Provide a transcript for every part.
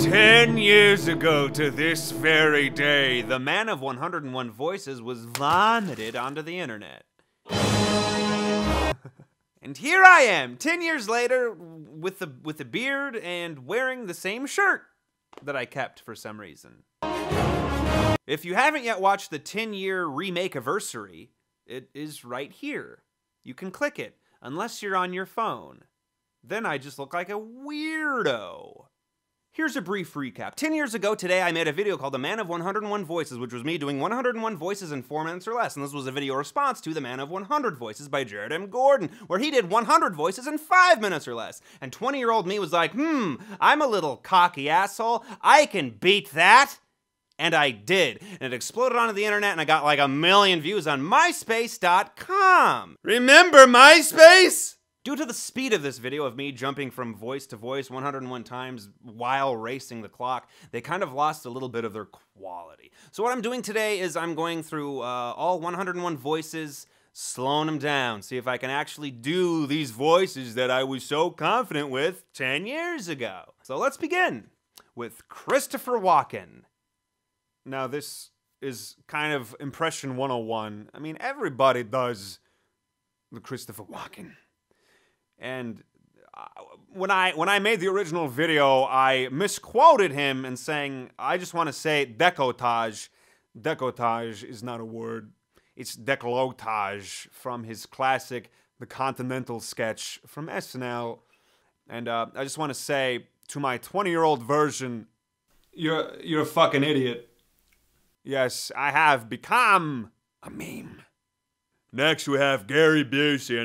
10 years ago to this very day, the man of 101 voices was vomited onto the internet. And here I am, 10 years later, with a beard and wearing the same shirt that I kept for some reason. If you haven't yet watched the 10-year remake-iversary, it is right here. You can click it, unless you're on your phone. Then I just look like a weirdo. Here's a brief recap. 10 years ago today, I made a video called The Man of 101 Voices, which was me doing 101 voices in 4 minutes or less, and this was a video response to The Man of 100 Voices by Jared M. Gordon, where he did 100 voices in 5 minutes or less. And 20-year-old me was like, I'm a little cocky asshole. I can beat that. And I did. And it exploded onto the internet, and I got like 1 million views on MySpace.com. Remember MySpace? Due to the speed of this video of me jumping from voice to voice 101 times while racing the clock, they kind of lost a little bit of their quality. So what I'm doing today is I'm going through all 101 voices, slowing them down, see if I can actually do these voices that I was so confident with 10 years ago. So let's begin with Christopher Walken. Now this is kind of impression 101. I mean, everybody does the Christopher Walken. And when I made the original video, I misquoted him and saying, I just want to say decolletage. Decolletage is not a word. It's décolletage from his classic The Continental sketch from SNL. And I just want to say to my 20-year-old version, you're a fucking idiot. Yes, I have become a meme. Next, we have Gary Busey,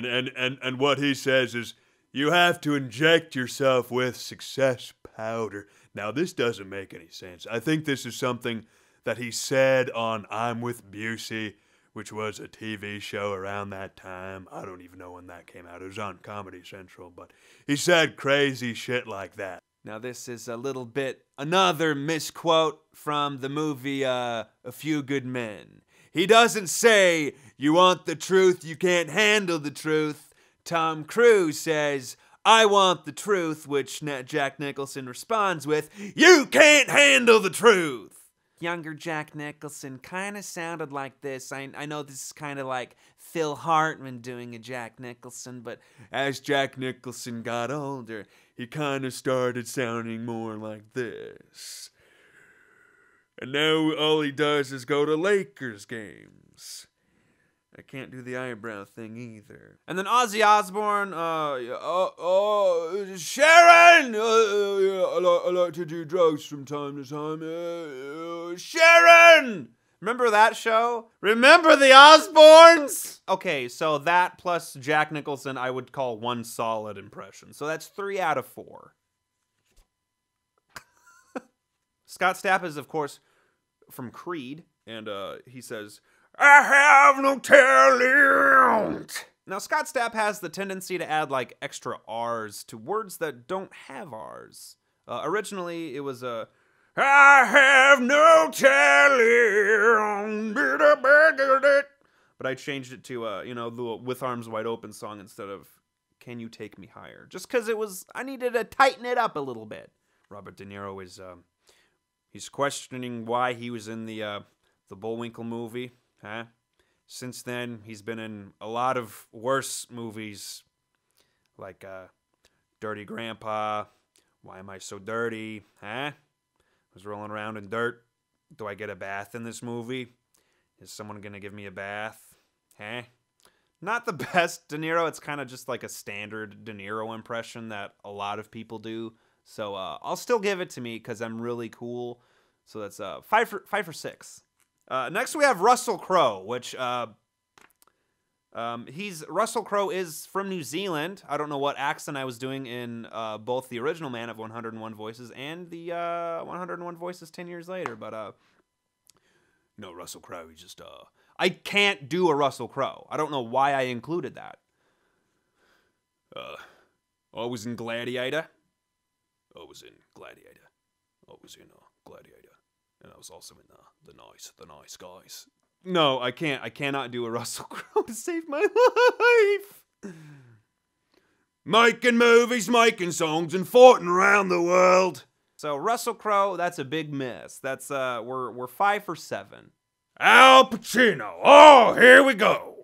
and what he says is, you have to inject yourself with success powder. Now, this doesn't make any sense. I think this is something that he said on I'm with Busey, which was a TV show around that time. I don't even know when that came out. It was on Comedy Central, but he said crazy shit like that. Now, this is a little bit another misquote from the movie A Few Good Men. He doesn't say, you want the truth, you can't handle the truth. Tom Cruise says, I want the truth, which Jack Nicholson responds with, you can't handle the truth. Younger Jack Nicholson kind of sounded like this. I know this is kind of like Phil Hartman doing a Jack Nicholson, but as Jack Nicholson got older, he kind of started sounding more like this. And now all he does is go to Lakers games. I can't do the eyebrow thing either. And then Ozzy Osbourne, Sharon! I like to do drugs from time to time. Sharon! Remember that show? Remember the Osbournes? Okay, so that plus Jack Nicholson I would call one solid impression. So that's 3 out of 4. Scott Stapp is, of course, from Creed, and he says, I have no talent. Now, Scott Stapp has the tendency to add, like, extra R's to words that don't have R's. Originally, it was I have no talent. But I changed it to, you know, the With Arms Wide Open song instead of Can You Take Me Higher? Just because I needed to tighten it up a little bit. Robert De Niro is, he's questioning why he was in the Bullwinkle movie. Huh? Since then, he's been in a lot of worse movies, like Dirty Grandpa, Why Am I So Dirty? Huh? Was rolling around in dirt. Do I get a bath in this movie? Is someone gonna give me a bath? Huh? Not the best De Niro. It's kind of just like a standard De Niro impression that a lot of people do. So I'll still give it to me because I'm really cool. So that's 5 for 6. Next we have Russell Crowe, which Russell Crowe is from New Zealand. I don't know what accent I was doing in both the original Man of 101 Voices and the 101 Voices 10 years later, but you know, Russell Crowe, he just I can't do a Russell Crowe. I don't know why I included that. I was in Gladiator. I was in Gladiator. I was in Gladiator. And I was also in the nice guys. No, I can't. I cannot do a Russell Crowe to save my life. Making movies, making songs, and fighting around the world. So Russell Crowe, that's a big miss. That's we're 5 for 7. Al Pacino. Oh, here we go.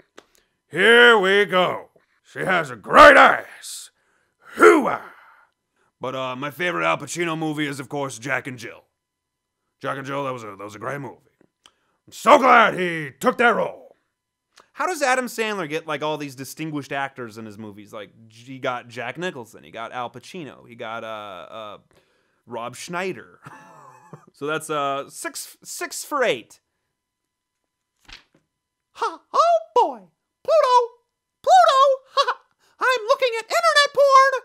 Here we go. She has a great ass. Hoo-ah. But my favorite Al Pacino movie is, of course, Jack and Jill. Jack and Jill, that was a great movie. I'm so glad he took that role. How does Adam Sandler get like all these distinguished actors in his movies? Like he got Jack Nicholson, he got Al Pacino, he got Rob Schneider. So that's 6 for 8. Ha! Oh boy! Pluto! Pluto! Ha! I'm looking at internet porn!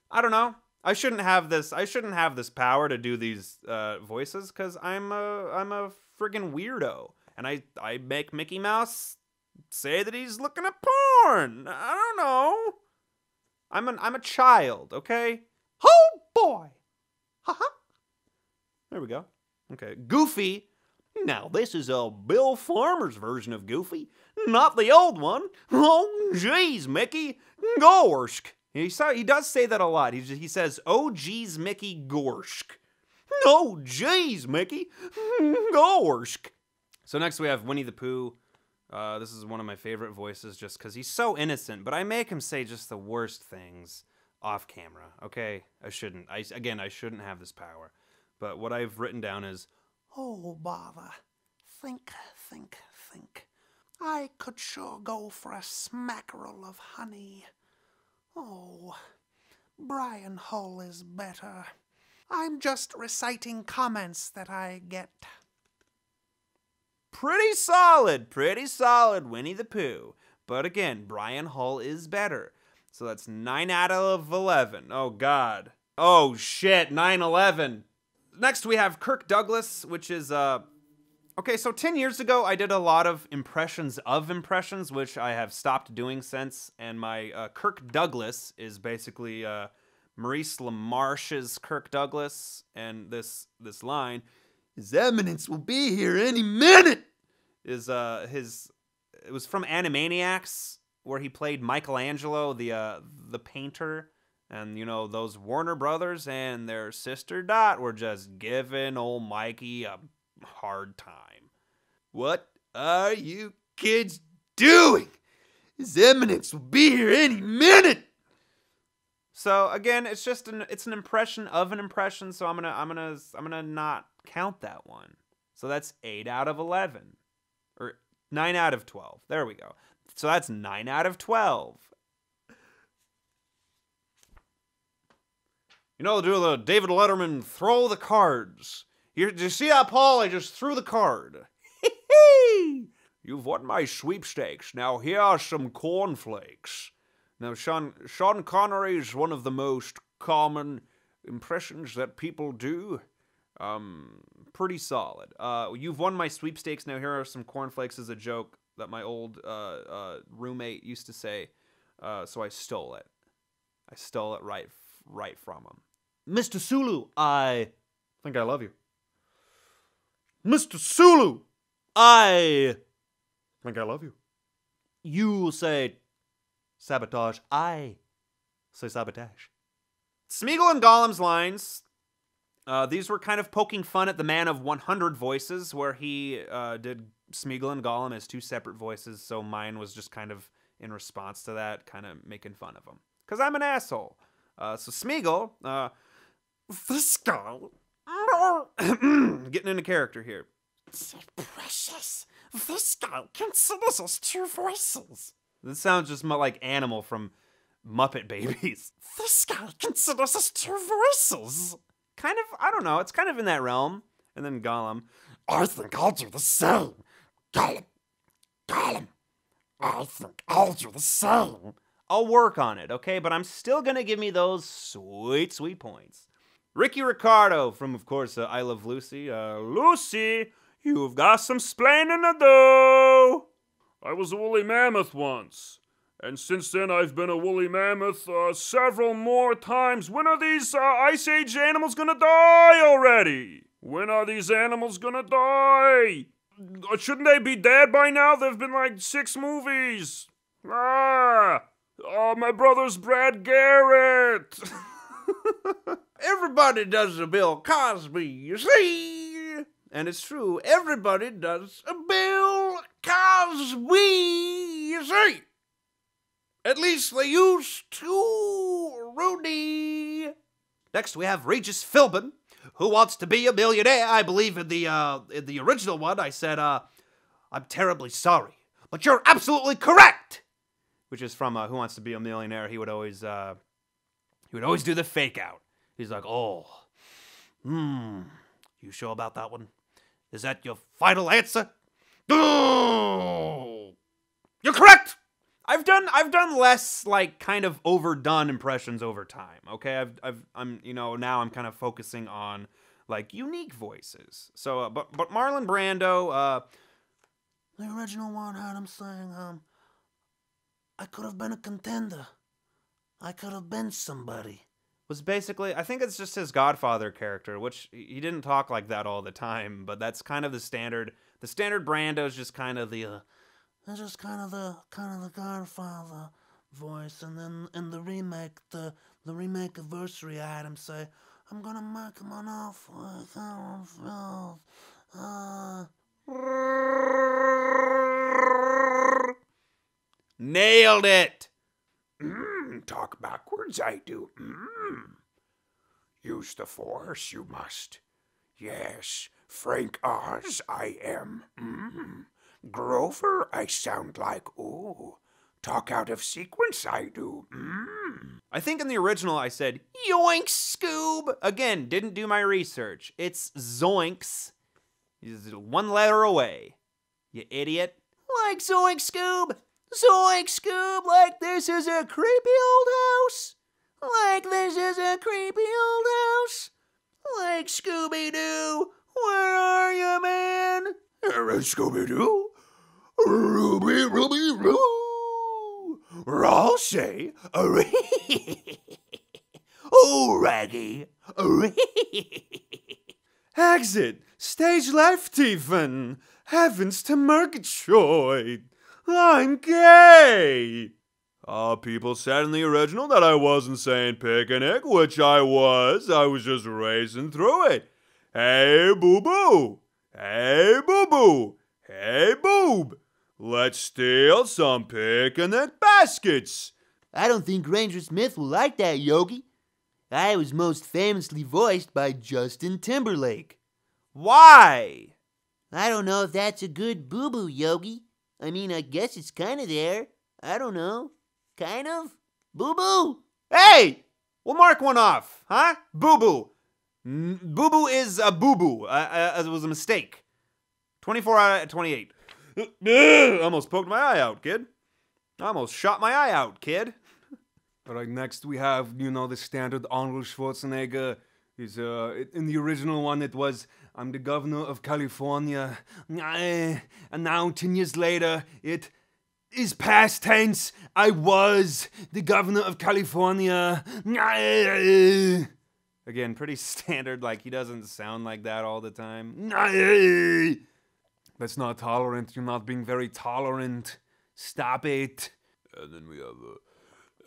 I don't know. I shouldn't have this power to do these voices because I'm a friggin' weirdo, and I make Mickey Mouse say that he's looking at porn. I don't know. I'm a child, okay? Oh boy! Ha! There we go. Okay, Goofy. Now this is a Bill Farmer's version of Goofy, not the old one. Oh jeez, Mickey, gorsk. He does say that a lot. He says, "Oh geez, Mickey, gorsk." Oh jeez, Mickey, gorsk. So next we have Winnie the Pooh. This is one of my favorite voices just because he's so innocent, but I make him say just the worst things off camera. Okay, I shouldn't have this power. But what I've written down is, oh bother. Think. I could sure go for a smackerel of honey. Oh, Brian Hull is better. I'm just reciting comments that I get. pretty solid Winnie the Pooh. But again, Brian Hull is better. So that's 9 out of 11. Oh, God. Oh, shit, 9/11. Next, we have Kirk Douglas, which is, okay, so 10 years ago, I did a lot of impressions, which I have stopped doing since, and my Kirk Douglas is basically Maurice LaMarche's Kirk Douglas, and this line, "His Eminence will be here any minute," is it was from Animaniacs, where he played Michelangelo, the painter. And, you know, those Warner Brothers and their sister Dot were just giving old Mikey a hard time. "What are you kids doing? His Eminence will be here any minute." So again, it's just it's an impression of an impression. So I'm gonna not count that one. So that's 8 out of 11, or 9 out of 12. There we go. So that's 9 out of 12. You know, do the David Letterman throw the cards. Did you see that, Paul? I just threw the card. "You've won my sweepstakes. Now here are some cornflakes." Now, Sean Connery is one of the most common impressions that people do. Pretty solid. "You've won my sweepstakes. Now here are some cornflakes" is a joke that my old roommate used to say. So I stole it. I stole it right from him. "Mr. Sulu, I think I love you." "Mr. Sulu, I think I love you." "You say sabotage, I say sabotage." Smeagol and Gollum's lines, these were kind of poking fun at the man of 100 voices, where he did Smeagol and Gollum as 2 separate voices, so mine was just kind of in response to that, kind of making fun of him. Because I'm an asshole. So Smeagol, this guy, getting into character here. "So precious. This guy considers us 2 voices. This sounds just like Animal from Muppet Babies. "This guy considers us 2 voices. Kind of, I don't know, it's kind of in that realm. And then Gollum, "I think I'll do the same. Gollum. I think I'll do the same." I'll work on it, okay? But I'm still gonna give me those sweet, sweet points. Ricky Ricardo from, of course, I Love Lucy. "Lucy, you've got some splaining to do." I was a woolly mammoth once, and since then I've been a woolly mammoth several more times. When are these Ice Age animals gonna die already? When are these animals gonna die? Shouldn't they be dead by now? There've been like 6 movies. Oh, my brother's Brad Garrett. Everybody does a Bill Cosby, you see. And it's true, everybody does a Bill Cosby, you see. At least they used to, Rudy. Next we have Regis Philbin, who wants to be a millionaire. I believe in the original one I said, I'm terribly sorry, but you're absolutely correct. Which is from Who Wants to Be a Millionaire. He would always do the fake out. He's like, oh, you sure about that one? Is that your final answer? Oh, you're correct. I've done less like kind of overdone impressions over time. Okay, I'm now I'm kind of focusing on like unique voices. So, but Marlon Brando, the original one had him saying, I could have been a contender. I could have been somebody. Was basically, I think it's just his Godfather character, which he didn't talk like that all the time, but that's kind of the standard. The standard Brando is just kind of the. It's just kind of the Godfather voice, and then in the remake, the remake anniversary, I had him say, "I'm gonna make him an offer." Nailed it. Talk backwards, I do. Use the force, you must. Yes, Frank Oz, I am. Grover, I sound like. Ooh, talk out of sequence, I do. I think in the original I said, yoinks, Scoob. Again, didn't do my research. It's zoinks. He's one letter away. You idiot. Like zoinks, Scoob. Zoinks, Scoob, like this is a creepy old house. Like this is a creepy old house. Like Scooby Doo, where are you, man? Scooby Doo, Ruby, Roo. I'll say, oh, Raggy, Exit, stage left even. Heavens to Murgatroyd. I'm gay! People said in the original that I wasn't saying picnic, which I was. I was just racing through it. Hey, boo-boo! Hey, boo-boo! Hey, boob! Let's steal some picnic baskets! I don't think Ranger Smith will like that, Yogi. I was most famously voiced by Justin Timberlake. Why? I don't know if that's a good boo-boo, Yogi. I mean, I guess it's kind of there. I don't know. Kind of? Boo-boo! Hey! We'll mark one off, huh? Boo-boo. Boo-boo is a boo-boo. It was a mistake. 24 out of 28. Almost poked my eye out, kid. Almost shot my eye out, kid. All right, next we have, the standard Arnold Schwarzenegger. He's, in the original one, it was, I'm the governor of California. And now, 10 years later, it is past tense. I was the governor of California. Again, pretty standard, like he doesn't sound like that all the time. That's not tolerant. You're not being very tolerant. Stop it. And then we have,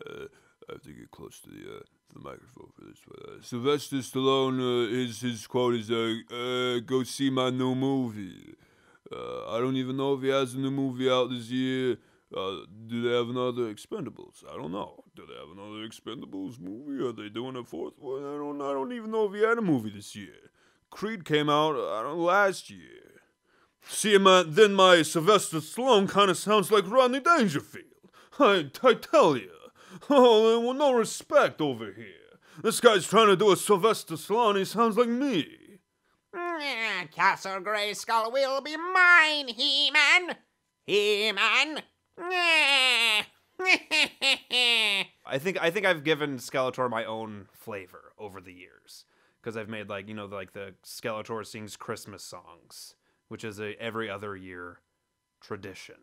I have to get close to the microphone for this one. Sylvester Stallone, his quote is, go see my new movie. I don't even know if he has a new movie out this year. Do they have another Expendables? I don't know. Do they have another Expendables movie? Are they doing a fourth one? I don't even know if he had a movie this year. Creed came out, last year. See, then my Sylvester Stallone kind of sounds like Rodney Dangerfield. I tell you. Oh, no respect over here. This guy's trying to do a Sylvester Stallone, he sounds like me. Castle Grayskull will be mine, He-Man. He-Man. I think I've given Skeletor my own flavor over the years. Because I've made like the Skeletor sings Christmas songs, which is a every other year tradition.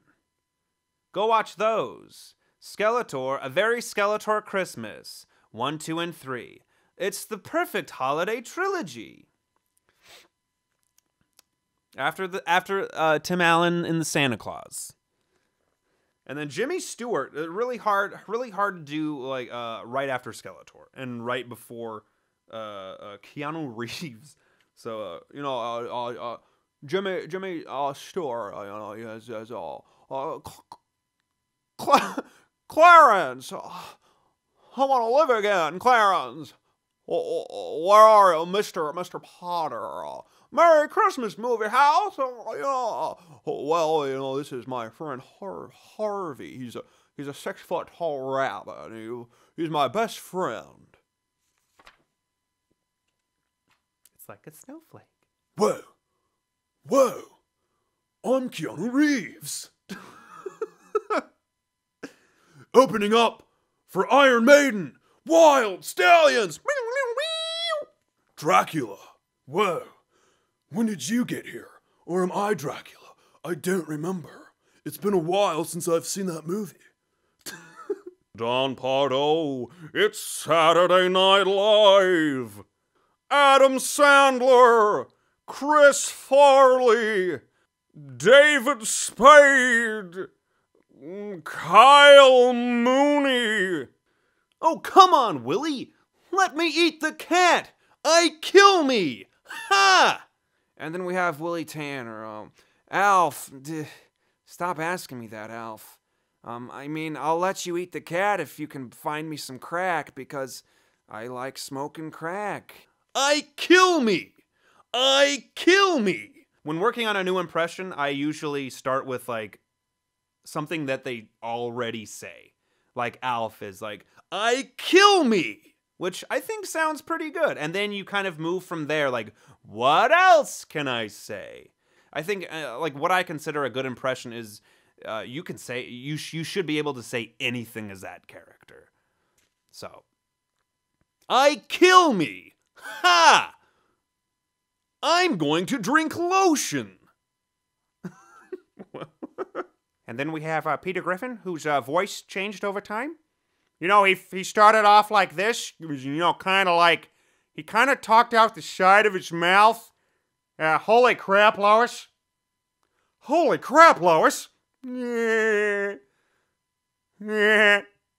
Go watch those. Skeletor, A Very Skeletor Christmas, 1, 2, and 3. It's the perfect holiday trilogy. After Tim Allen in the Santa Claus. And then Jimmy Stewart, really hard to do like right after Skeletor and right before Keanu Reeves. So Jimmy Stewart, he has Clarence, I want to live again, Clarence. Where are you, Mr. Potter? Merry Christmas, movie house. Well, this is my friend Harvey. He's a 6-foot tall rabbit. He's my best friend. It's like a snowflake. Whoa, I'm Keanu Reeves. Opening up for Iron Maiden, Wild Stallions, Dracula. Whoa, when did you get here? Or am I Dracula? I don't remember. It's been a while since I've seen that movie. Don Pardo, it's Saturday Night Live. Adam Sandler, Chris Farley, David Spade, Kyle Mooney. Oh, come on, Willie. Let me eat the cat. Kill me. Ha! And then we have Willie Tanner. Alf, stop asking me that, Alf. I'll let you eat the cat if you can find me some crack, because I like smoking crack. Kill me. Kill me. When working on a new impression, I usually start with, like, something that they already say. Like Alf is like, kill me, which I think sounds pretty good. And then you kind of move from there, like, what else can I say? I think, like, what I consider a good impression is you can say, you should be able to say anything as that character. So, kill me. Ha! I'm going to drink lotion. And then we have Peter Griffin, whose voice changed over time. He started off like this. It was, kind of like, he kind of talked out the side of his mouth. Holy crap, Lois. Holy crap, Lois.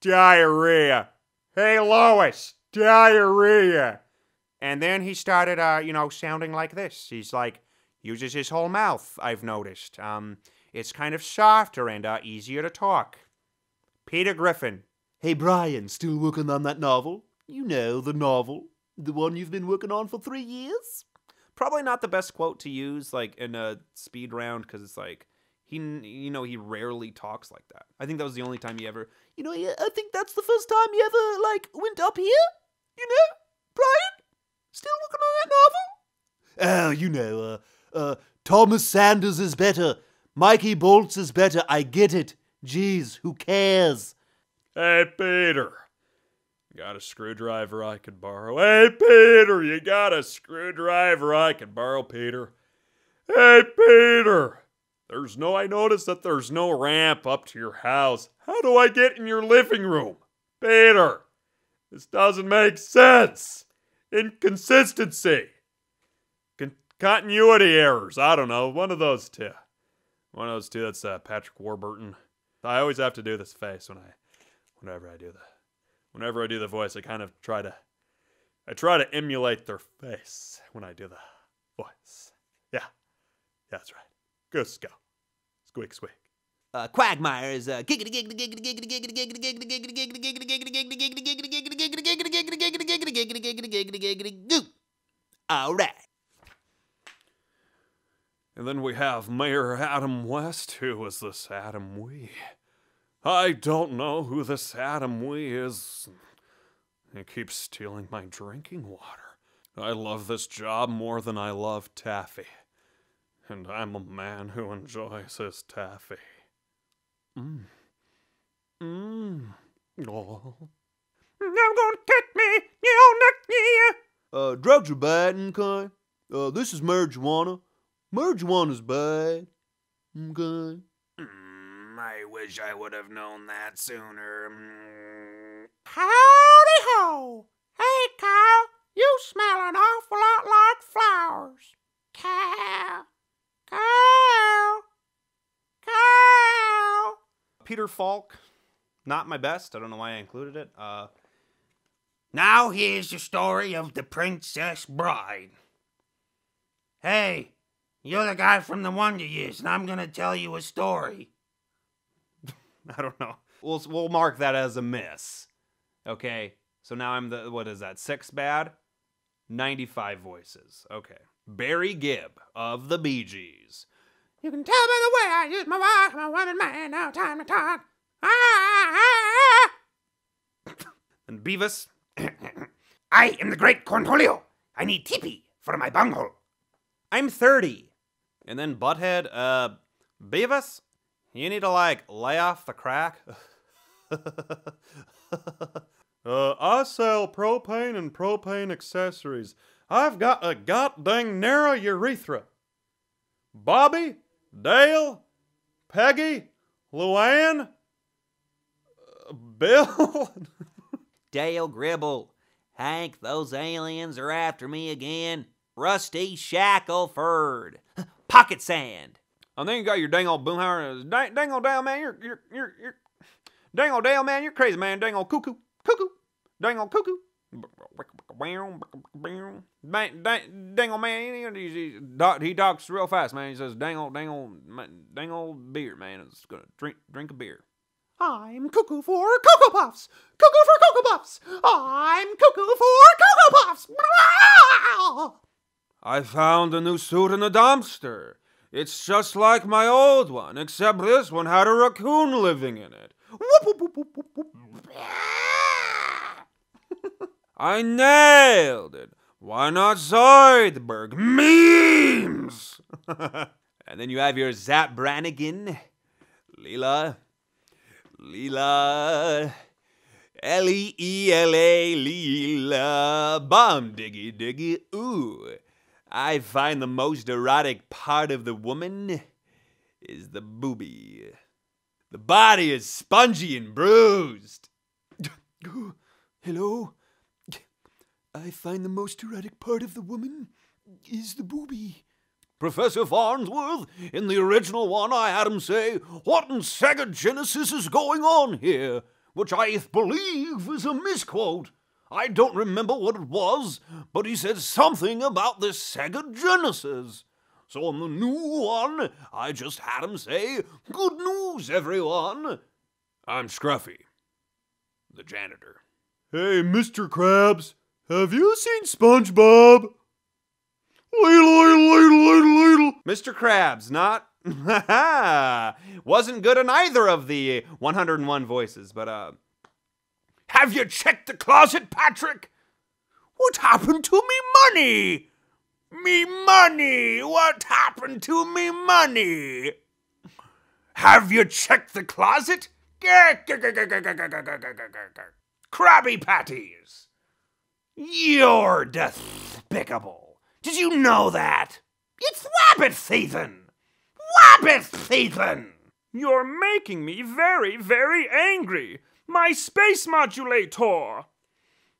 Diarrhea. Hey, Lois, diarrhea. And then he started, sounding like this. He's like, uses his whole mouth, I've noticed. It's kind of softer and easier to talk. Peter Griffin. Hey, Brian, still working on that novel? You know, the novel. The one you've been working on for 3 years? Probably not the best quote to use, like, in a speed round, because it's like, he rarely talks like that. I think that was the only time he ever... I think that's the first time you ever, went up here? Brian? Still working on that novel? Thomas Sanders is better. Mikey Bolts is better. I get it. Jeez, who cares? Hey, Peter. Got a screwdriver I could borrow? Hey, Peter, you got a screwdriver I could borrow, Peter? Hey, Peter. I noticed that there's no ramp up to your house. How do I get in your living room? Peter, this doesn't make sense. Inconsistency. Continuity errors. I don't know. One of those two. That's Patrick Warburton. I always have to do this face whenever I do the voice. I kind of try to emulate their face when I do the voice. Yeah, that's right. Goose go. Squeak, squeak. Quagmire is all right. And then we have Mayor Adam West. Who is this Adam Wee? I don't know who this Adam Wee is. He keeps stealing my drinking water. I love this job more than I love taffy. And I'm a man who enjoys his taffy. Oh. I'm gonna get me, you knock me. Drugs are bad, okay? This is marijuana. Marijuana's bad. Okay. I wish I would have known that sooner. Howdy ho! Hey, Kyle, you smell an awful lot like flowers. Kyle. Peter Falk. Not my best. I don't know why I included it. Now here's the story of the Princess Bride. Hey, you're the guy from the Wonder Years, and I'm gonna tell you a story. I don't know. We'll mark that as a miss. Okay, so now I'm the, what is that, 6 bad? 95 voices. Okay. Barry Gibb of the Bee Gees. You can tell by the way I use my watch, my woman, man, now time to talk. And Beavis. I am the great Cornholio. I need teepee for my bunghole. I'm 30. And then Butthead, Beavis, you need to, like, lay off the crack. I sell propane and propane accessories. I've got a goddamn narrow urethra. Bobby, Dale, Peggy, Luann, Bill. Dale Gribble. Hank, those aliens are after me again. Rusty Shackleford. Pocket Sand. I think you got your dang old boomhauer. Dang old Dale, man, you're dang old Dale, man, you're crazy, man. Dang old cuckoo. Dang old cuckoo. Dang old man, he talks real fast, man. He says, dang old beer, man. It's gonna drink a beer. I'm cuckoo for Cocoa Puffs. Cuckoo for Cocoa Puffs. I'm cuckoo for Cocoa Puffs. I found a new suit in the dumpster. It's just like my old one, except this one had a raccoon living in it. I nailed it. Why not Zoidberg? Memes! And then you have your Zapp Brannigan, Leela, L-E-E-L-A, Leela, bomb diggy, ooh. I find the most erotic part of the woman is the boobie. The body is spongy and bruised. Hello? I find the most erotic part of the woman is the boobie. Professor Farnsworth, in the original one I had him say, "What in Sega Genesis is going on here?" Which I believe is a misquote. I don't remember what it was, but he said something about the Sega Genesis. So on the new one, I just had him say, "Good news, everyone. I'm Scruffy the Janitor." Hey, Mr. Krabs, have you seen SpongeBob? Ladle. Mr. Krabs, not... wasn't good in either of the 101 voices, but, Have you checked the closet, Patrick? What happened to me money? Me money! What happened to me money? Have you checked the closet? Krabby Patties! You're despicable. Did you know that? It's Wabbit season! Wabbit season! You're making me very, very angry. My space modulator.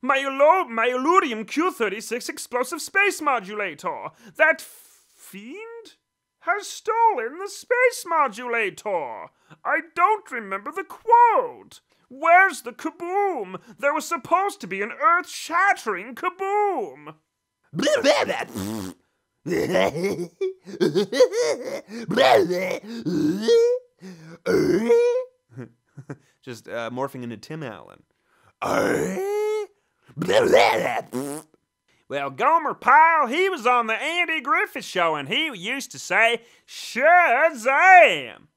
My Illudium Q36 explosive space modulator. That fiend has stolen the space modulator. I don't remember the quote. Where's the kaboom? There was supposed to be an earth-shattering kaboom. just morphing into Tim Allen. Well, Gomer Pyle, he was on the Andy Griffith Show, and he used to say, Shazam!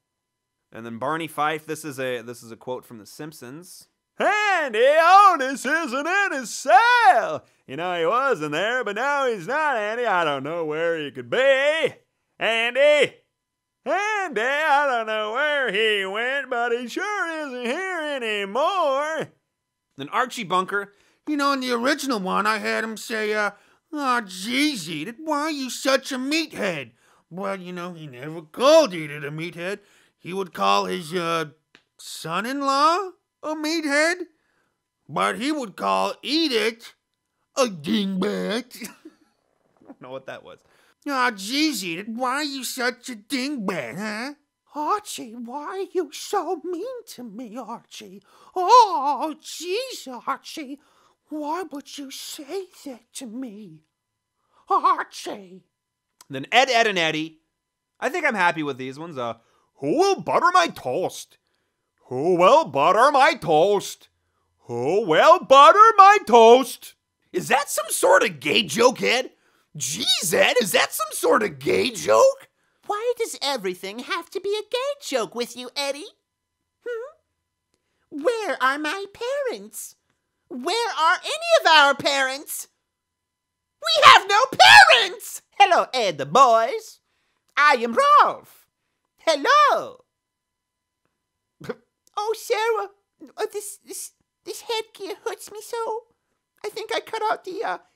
And then Barney Fife, this is a quote from The Simpsons. Andy Otis isn't in his cell. You know, he wasn't there, but now he's not, Andy. I don't know where he could be. Andy, I don't know where he went, but he sure isn't here anymore. Then Archie Bunker. You know, in the original one, I had him say, "Oh, geez, Edith, why are you such a meathead?" Well, you know, he never called Edith a meathead. He would call his, son-in-law a meathead, but he would call Edith a dingbat. I don't know what that was. Oh, geez, Edith, why are you such a dingbat, huh? Archie, why are you so mean to me, Archie? Oh, jeez, Archie. Why would you say that to me? Archie. Then Ed, Ed, and Eddie. I think I'm happy with these ones. Who will butter my toast? Who will butter my toast? Who will butter my toast? Is that some sort of gay joke, Ed? Jeez, Ed, is that some sort of gay joke? Why does everything have to be a gay joke with you, Eddie? Where are my parents? Where are any of our parents? We have no parents! Hello, Ed the boys. I am Rolf. Hello. Oh, Sarah, this headgear hurts me so. I think I cut out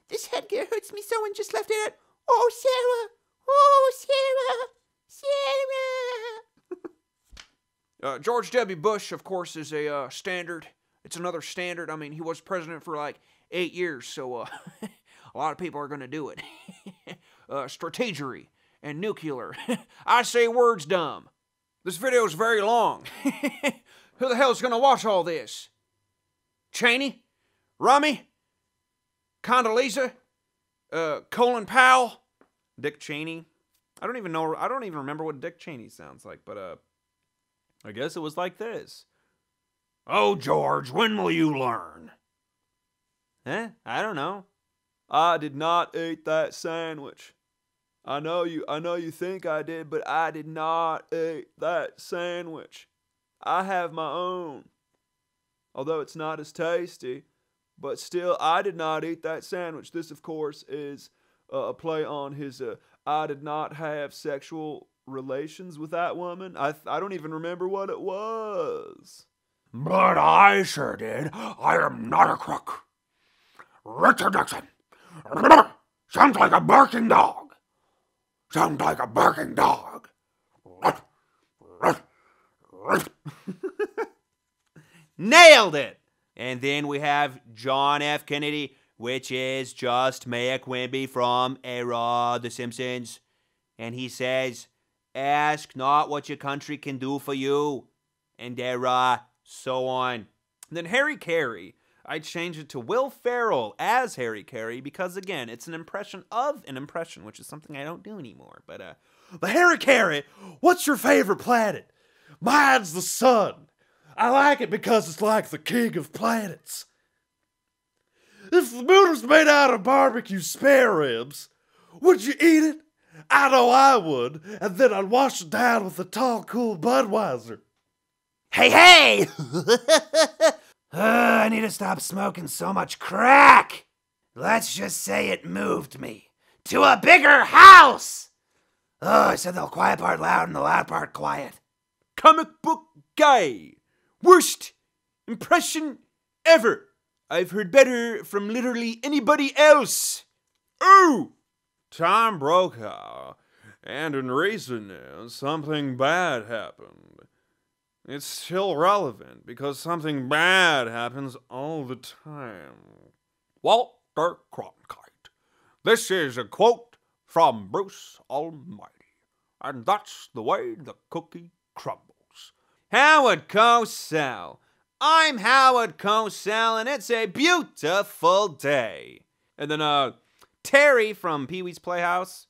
this headgear hurts me so and just left it at, oh, Sarah. Oh, Sarah. Sarah. George W. Bush, of course, is a standard. It's another standard. I mean, he was president for like 8 years, so a lot of people are going to do it. Strategery and nuclear. I say words dumb. This video is very long. Who the hell's going to watch all this? Cheney? Rummy? Condoleezza? Colin Powell? Dick Cheney? I don't even remember what Dick Cheney sounds like, but I guess it was like this. Oh, George, when will you learn? I don't know. I did not eat that sandwich. I know you think I did, but I did not eat that sandwich. I have my own. Although it's not as tasty, but still, I did not eat that sandwich. This, of course, is a play on his, I did not have sexual relations with that woman. I don't even remember what it was. But I sure did. I am not a crook. Richard Nixon. Sounds like a barking dog. Sounds like a barking dog. Nailed it! And then we have John F. Kennedy, which is just Mayor Quimby from Era The Simpsons. And he says, ask not what your country can do for you. And so on. And then Harry Carey. I changed it to Will Ferrell as Harry Carey because, again, it's an impression of an impression, which is something I don't do anymore. But Harry Carey, what's your favorite planet? Mine's the sun. I like it because it's like the king of planets. If the moon was made out of barbecue spare ribs, would you eat it? I know I would, and then I'd wash it down with a tall, cool Budweiser. Hey! I need to stop smoking so much crack. Let's just say it moved me to a bigger house. I said the quiet part loud and the loud part quiet. Comic book guy. Worst impression ever. I've heard better from literally anybody else. Oh! Tom Brokaw. And in recent news, something bad happened. It's still relevant because something bad happens all the time. Walter Cronkite. This is a quote from Bruce Almighty. And that's the way the cookie crumbles. Howard Cosell. I'm Howard Cosell, and it's a beautiful day. And then, Terry from Pee-wee's Playhouse.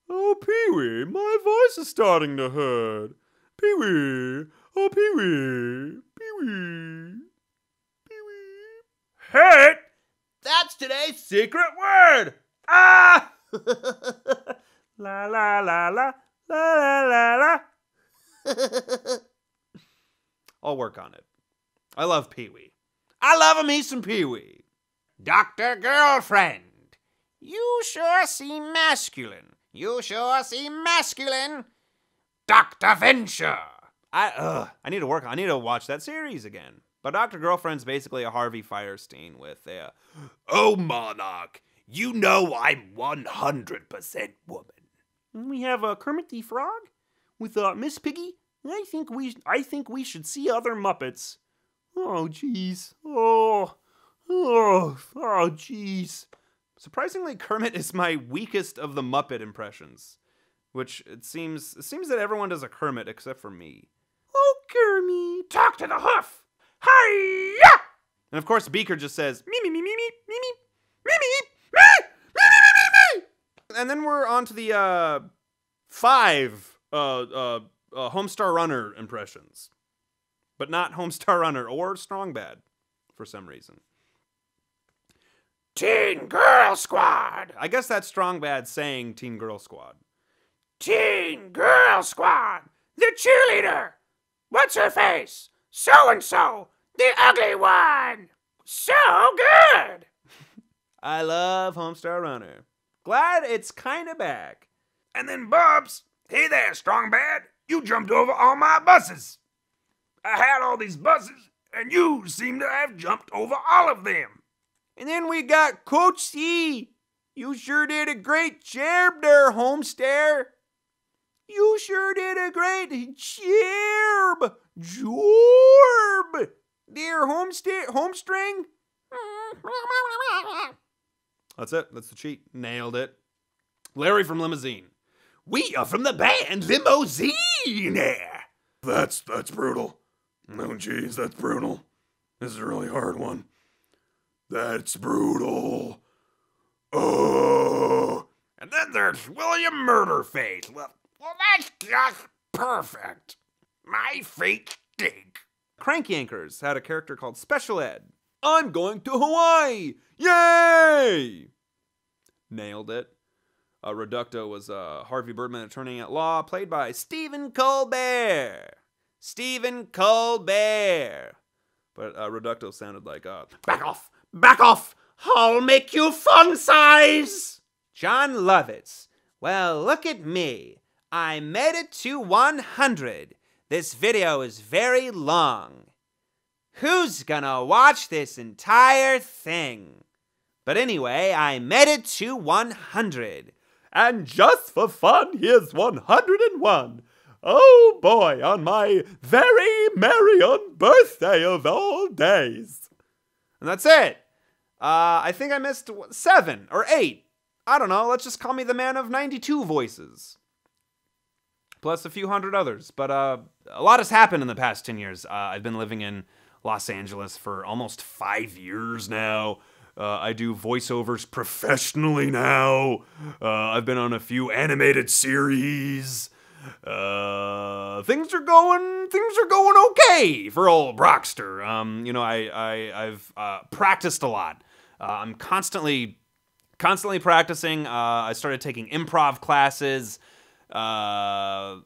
Oh, Pee-wee, my voice is starting to hurt. Pee-wee, oh, Pee-wee, Pee-wee, Pee-wee. Hurt? That's today's secret word. Ah! La la la la la la la. I'll work on it. I love Pee-wee. I love me some Pee-wee. Dr. Girlfriend, you sure seem masculine. You sure seem masculine. Dr. Venture. I need to work. I need to watch that series again. But Dr. Girlfriend's basically a Harvey Firestein with a, oh, Monarch, you know I'm 100% woman. We have Kermit the Frog with Miss Piggy. I think we should see other Muppets. Oh, jeez. Oh, jeez. Surprisingly, Kermit is my weakest of the Muppet impressions. which it seems that everyone does a Kermit except for me. Oh, Kermit, talk to the hoof. Hi-ya! And of course, Beaker just says, me, me, me, me, me, me, me, me, me, me, me, me, me, me. And then we're on to the 5 Homestar Runner impressions. But not Homestar Runner or Strong Bad for some reason. Teen Girl Squad. I guess that's Strong Bad saying Teen Girl Squad. Teen Girl Squad. The cheerleader. What's her face? So-and-so. The ugly one. So good. I love Homestar Runner. Glad it's kind of back. And then Bubs. Hey there, Strong Bad. You jumped over all my buses. I had all these buses, and you seem to have jumped over all of them. And then we got Coach C. You sure did a great job there, Homestar. You sure did a great job. Dear Homestring. That's it. That's the cheat. Nailed it. Larry from Limousine. We are from the band Limousine. That's brutal. Oh, geez, that's brutal. This is a really hard one. That's brutal. Oh. And then there's William Murderface. Well, that's just perfect. My feet stink. Crank Yankers had a character called Special Ed. I'm going to Hawaii. Yay! Nailed it. Reducto was Harvey Birdman, attorney at law, played by Stephen Colbert. Stephen Colbert. But Reducto sounded like, back off! Back off! I'll make you fun size! Jon Lovitz. Well, look at me. I made it to 100. This video is very long. Who's gonna watch this entire thing? But anyway, I made it to 100. And just for fun, here's 101. Oh boy, on my very merry birthday of all days. And that's it. I think I missed 7 or 8. I don't know, let's just call me the man of 92 voices. Plus a few hundred others. But a lot has happened in the past 10 years. I've been living in Los Angeles for almost 5 years now. I do voiceovers professionally now. I've been on a few animated series. Things are going okay for old Brockster. I've practiced a lot. I'm constantly practicing. I started taking improv classes. I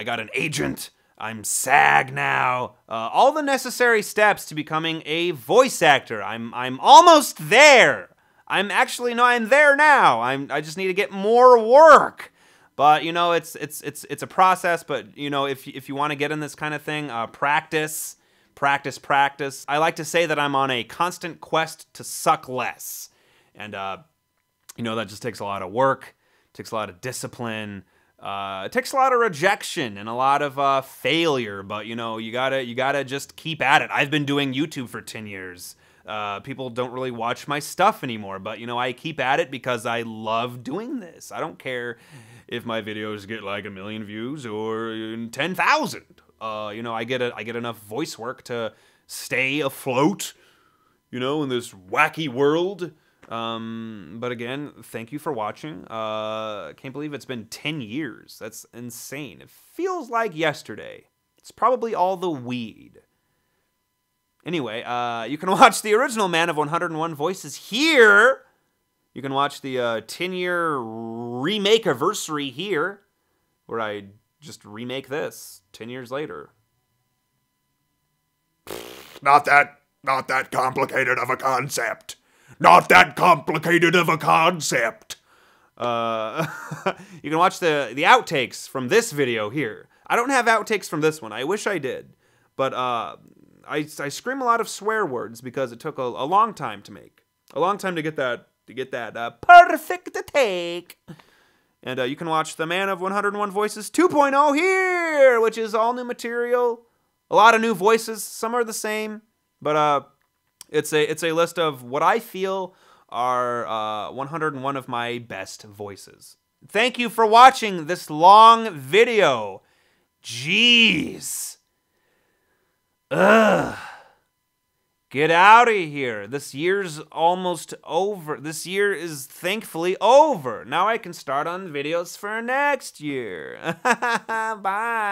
got an agent. I'm SAG now. All the necessary steps to becoming a voice actor. I'm almost there. I'm there now. I just need to get more work. But it's a process. But if you want to get in this kind of thing, practice. I like to say that I'm on a constant quest to suck less, and that just takes a lot of work, takes a lot of discipline. It takes a lot of rejection and a lot of failure, but you gotta just keep at it. I've been doing YouTube for 10 years. People don't really watch my stuff anymore, but I keep at it because I love doing this. I don't care if my videos get like 1 million views or 10,000. I get enough voice work to stay afloat, in this wacky world. But again, thank you for watching. Can't believe it's been 10 years. That's insane. It feels like yesterday. It's probably all the weed. Anyway, you can watch the original Man of 101 Voices here. You can watch the 10-year remake anniversary here, where I just remake this 10 years later. Not that complicated of a concept. Not that complicated of a concept. You can watch the outtakes from this video here. I don't have outtakes from this one. I wish I did. But I scream a lot of swear words because it took a long time to make. A long time to get that perfect take. And you can watch the Man of 101 Voices 2.0 here, which is all new material. A lot of new voices. Some are the same. But it's a list of what I feel are 101 of my best voices. Thank you for watching this long video. Jeez. Ugh. Get out of here. This year's almost over. This year is thankfully over. Now I can start on videos for next year. Bye.